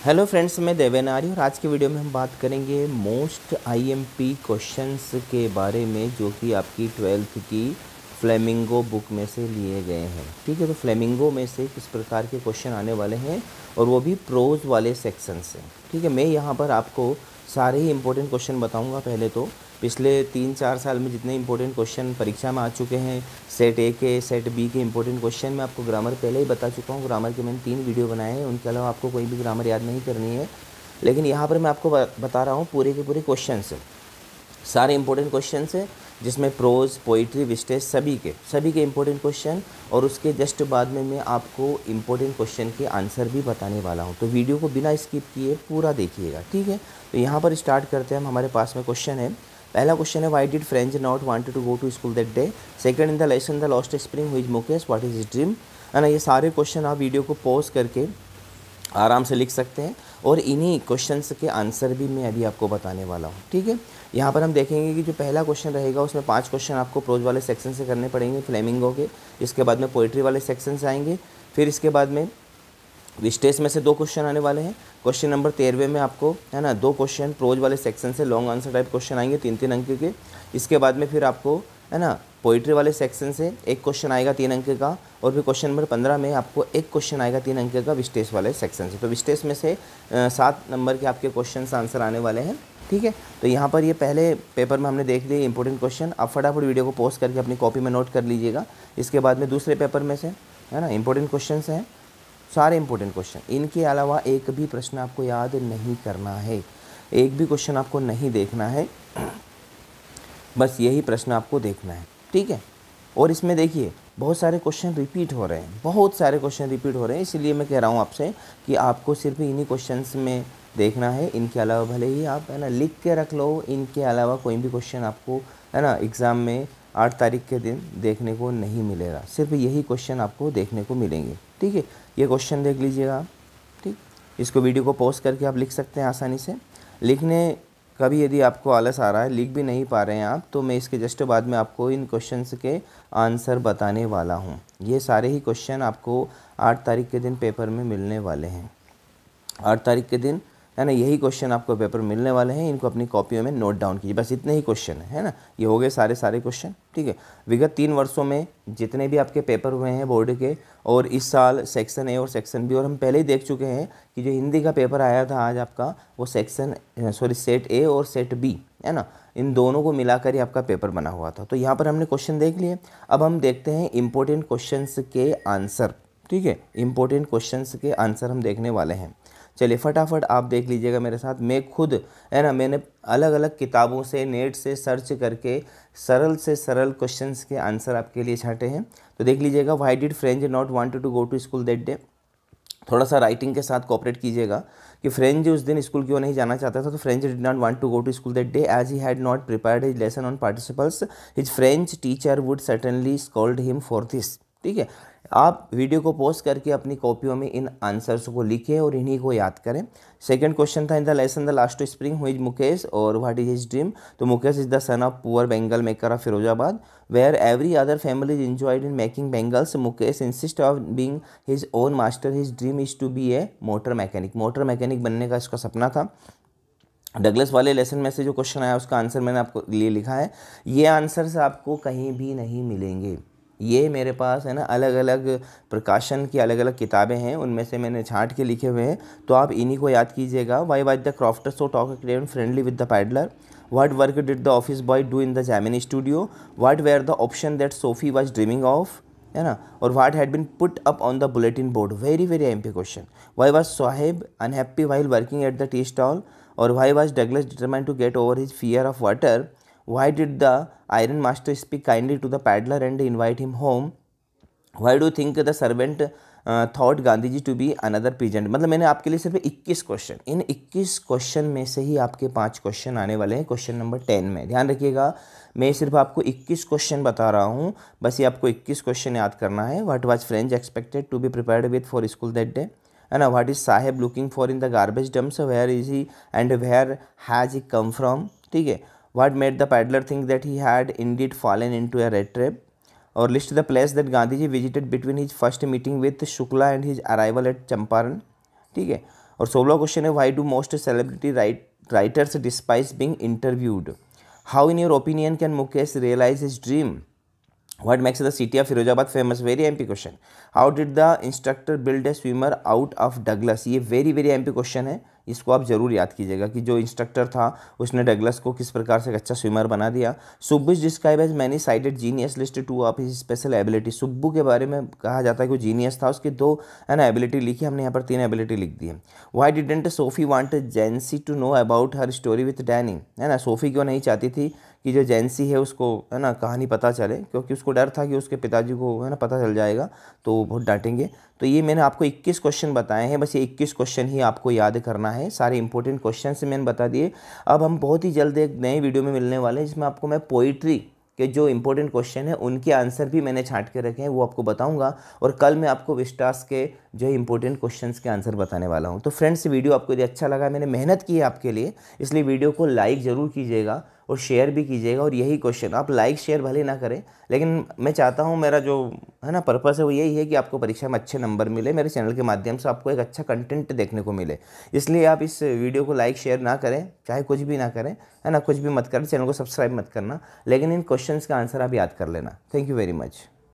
Hello friends, मैं देवेन आर्य और आज के वीडियो में हम बात करेंगे मोस्ट आईएमपी क्वेश्चंस के बारे में जो कि आपकी 12th की फ्लेमिंगो बुक में से लिए गए हैं। ठीक है, तो फ्लेमिंगो में से किस प्रकार के क्वेश्चन आने वाले हैं और वो भी प्रोज वाले सेक्शन से। ठीक है, मैं यहाँ पर आपको सारे ही इंपॉर्टेंट क्वेश्चन बताऊँगा। पहले तो पिछले 3-4 साल में जितने इंपॉर्टेंट क्वेश्चन परीक्षा में आ चुके हैं, सेट ए के सेट बी के इंपॉर्टेंट क्वेश्चन मैं आपको ग्रामर पहले ही बता चुका हूँ। ग्रामर के मैंने 3 वीडियो बनाए हैं, उनके अलावा आपको कोई भी ग्रामर याद नहीं करनी है। लेकिन यहाँ पर मैं आपको बता रहा हूँ पूरे के पूरे क्वेश्चन से, सारे इंपॉर्टेंट क्वेश्चन है जिसमें प्रोज, पोइट्री, विस्टेज सभी के इंपॉर्टेंट क्वेश्चन, और उसके जस्ट बाद में मैं आपको इंपॉर्टेंट क्वेश्चन के आंसर भी बताने वाला हूं। तो वीडियो को बिना स्किप किए पूरा देखिएगा। ठीक है, तो यहाँ पर स्टार्ट करते हैं। हमारे पास में क्वेश्चन है, पहला क्वेश्चन है, why did French not wanted to go to school that day. Second, in the lesson the lost spring हुई Mukesh what is his dream. है ना, ये सारे क्वेश्चन आप वीडियो को पॉज करके आराम से लिख सकते हैं और इन्हीं क्वेश्चंस के आंसर भी मैं अभी आपको बताने वाला हूँ। ठीक है, यहाँ पर हम देखेंगे कि जो पहला क्वेश्चन रहेगा उसमें 5 क्वेश्चन आपको प्रोज वाले सेक्शन से करने पड़ेंगे फ्लेमिंगो के। इसके बाद में पोइट्री वाले सेक्शन से आएंगे, फिर इसके बाद में विस्टेज में से 2 क्वेश्चन आने वाले हैं। क्वेश्चन नंबर 13 में आपको है ना 2 क्वेश्चन प्रोज वाले सेक्शन से लॉन्ग आंसर टाइप क्वेश्चन आएंगे 3-3 अंक के। इसके बाद में फिर आपको है ना पोइट्री वाले सेक्शन से 1 क्वेश्चन आएगा 3 अंक का, और फिर क्वेश्चन नंबर 15 में आपको 1 क्वेश्चन आएगा 3 अंक का विस्टेज वाले सेक्शन से। तो विस्टेज में से 7 नंबर के आपके क्वेश्चन आंसर आने वाले हैं। ठीक है, तो यहाँ पर ये पहले पेपर में हमने देख लिए इंपॉर्टेंट क्वेश्चन। आप फटाफट वीडियो को पॉज करके अपनी कॉपी में नोट कर लीजिएगा। इसके बाद में दूसरे पेपर में से है ना इंपॉर्टेंट क्वेश्चन हैं, सारे इंपॉर्टेंट क्वेश्चन। इनके अलावा एक भी प्रश्न आपको याद नहीं करना है, एक भी क्वेश्चन आपको नहीं देखना है, बस यही प्रश्न आपको देखना है। ठीक है, और इसमें देखिए बहुत सारे क्वेश्चन रिपीट हो रहे हैं, बहुत सारे क्वेश्चन रिपीट हो रहे हैं, इसलिए मैं कह रहा हूँ आपसे कि आपको सिर्फ इन्हीं क्वेश्चंस में देखना है। इनके अलावा भले ही आप है ना लिख के रख लो, इनके अलावा कोई भी क्वेश्चन आपको है ना एग्ज़ाम में 8 तारीख के दिन देखने को नहीं मिलेगा, सिर्फ यही क्वेश्चन आपको देखने को मिलेंगे। ठीक है, ये क्वेश्चन देख लीजिएगा आप। ठीक, इसको वीडियो को पॉज करके आप लिख सकते हैं आसानी से। लिखने कभी यदि आपको आलस आ रहा है, लिख भी नहीं पा रहे हैं आप, तो मैं इसके जस्ट बाद में आपको इन क्वेश्चंस के आंसर बताने वाला हूं। ये सारे ही क्वेश्चन आपको 8 तारीख के दिन पेपर में मिलने वाले हैं। 8 तारीख के दिन है ना यही क्वेश्चन आपको पेपर मिलने वाले हैं। इनको अपनी कॉपियों में नोट डाउन कीजिए, बस इतने ही क्वेश्चन है ना, ये हो गए सारे क्वेश्चन। ठीक है, विगत 3 वर्षों में जितने भी आपके पेपर हुए हैं बोर्ड के, और इस साल सेक्शन ए और सेक्शन बी, और हम पहले ही देख चुके हैं कि जो हिंदी का पेपर आया था आज आपका, वो सेट ए और सेट बी है ना, इन दोनों को मिलाकर ही आपका पेपर बना हुआ था। तो यहाँ पर हमने क्वेश्चन देख लिए, अब हम देखते हैं इंपॉर्टेंट क्वेश्चंस के आंसर। ठीक है, इंपॉर्टेंट क्वेश्चंस के आंसर हम देखने वाले हैं। चलिए फटाफट आप देख लीजिएगा मेरे साथ। मैं खुद है ना मैंने अलग अलग किताबों से नेट से सर्च करके सरल से सरल क्वेश्चंस के आंसर आपके लिए छांटे हैं। तो देख लीजिएगा, why did French not wanted to go to school that day. थोड़ा सा राइटिंग के साथ कोऑपरेट कीजिएगा कि फ्रेंच उस दिन स्कूल क्यों नहीं जाना चाहता था। तो French did not want to go to school that day as he had not prepared his lesson on participles, his French teacher would certainly scold him for this. ठीक है, आप वीडियो को पॉज करके अपनी कॉपियों में इन आंसर्स को लिखें और इन्हीं को याद करें। सेकंड क्वेश्चन था, in the lesson the last spring हुई मुकेश और व्हाट इज हिज ड्रीम। तो Mukesh is the son of poor bangle maker of Firozabad, where every other family is enjoyed in making bangles. Mukesh insist of being his own master, his dream is to be a motor mechanic. Motor mechanic बनने का इसका सपना था। Douglas वाले lesson में से जो question आया उसका आंसर मैंने आपको लिए लिखा है। ये आंसर्स आपको कहीं भी नहीं मिलेंगे, ये मेरे पास है ना अलग अलग प्रकाशन की अलग अलग किताबें हैं, उनमें से मैंने छांट के लिखे हुए हैं, तो आप इन्हीं को याद कीजिएगा। Why was the crofter so talk friendly with the peddler, what work did the office boy do in the Gemini studio, what were the option that Sophie was dreaming of, है ना, और what had been put up on the bulletin board. Very very MP question. Why was Saheb unhappy while working at the tea stall, और why was Douglas determined to get over his fear of water, why did the iron master speak kindly to the paddler and invite him home, why do you think the servant thought Gandhi ji to be another peasant। मतलब मैंने आपके लिए सिर्फ 21 question, इन 21 question में से ही आपके 5 question आने वाले हैं क्वेश्चन नंबर 10 में। ध्यान रखिएगा, मैं सिर्फ आपको 21 क्वेश्चन बता रहा हूँ, बस ये आपको 21 क्वेश्चन याद करना है। What was French expected to be prepared with for school that day, है ना, what is Saheb looking for in the garbage dumps, where is he and where has he come from. ठीक है, what made the paddler think that he had indeed fallen into a rat trap, or list the place that Gandhi ji visited between his first meeting with Shukla and his arrival at Champaran। ठीक है, और 16वां question है why do most celebrity writers despise being interviewed, how in your opinion can Mukesh realise his dream, What makes the city of Firozabad famous? Very MP question. How did the instructor build a swimmer out of Douglas? ये very MP question है, इसको आप जरूर याद कीजिएगा कि जो instructor था उसने डगलस को किस प्रकार से एक अच्छा स्विमर बना दिया। Subbu is describe as many sided genius list two of his special ability. Subbu के बारे में कहा जाता है कि वो जीनियस था, उसके 2 है ना एबिलिटी लिखी, हमने यहाँ पर 3 एबिलिटी लिख दी है। Why didn't Sophie want Jansie to know about her story with Danny, है ना, सोफी क्यों नहीं चाहती थी कि जो जेंसी है उसको है ना कहानी पता चले, क्योंकि उसको डर था कि उसके पिताजी को है ना पता चल जाएगा तो वो बहुत डांटेंगे। तो ये मैंने आपको 21 क्वेश्चन बताए हैं, बस ये 21 क्वेश्चन ही आपको याद करना है, सारे इंपॉर्टेंट क्वेश्चन से मैंने बता दिए। अब हम बहुत ही जल्द एक नए वीडियो में मिलने वाले हैं जिसमें आपको मैं पोइट्री के जो इंपॉर्टेंट क्वेश्चन है उनके आंसर भी मैंने छांट के रखे हैं, वो आपको बताऊंगा। और कल मैं आपको विस्टास के जो इंपॉर्टेंट क्वेश्चंस के आंसर बताने वाला हूं। तो फ्रेंड्स, वीडियो आपको यदि अच्छा लगा, मैंने मेहनत की है आपके लिए, इसलिए वीडियो को लाइक ज़रूर कीजिएगा और शेयर भी कीजिएगा। और यही क्वेश्चन आप लाइक शेयर भले ना करें, लेकिन मैं चाहता हूं, मेरा जो है ना पर्पस है वो यही है कि आपको परीक्षा में अच्छे नंबर मिले, मेरे चैनल के माध्यम से आपको एक अच्छा कंटेंट देखने को मिले। इसलिए आप इस वीडियो को लाइक शेयर ना करें, चाहे कुछ भी ना करें, है ना, कुछ भी मत करें, चैनल को सब्सक्राइब मत करना, लेकिन इन क्वेश्चंस का आंसर आप याद कर लेना। Thank you very much.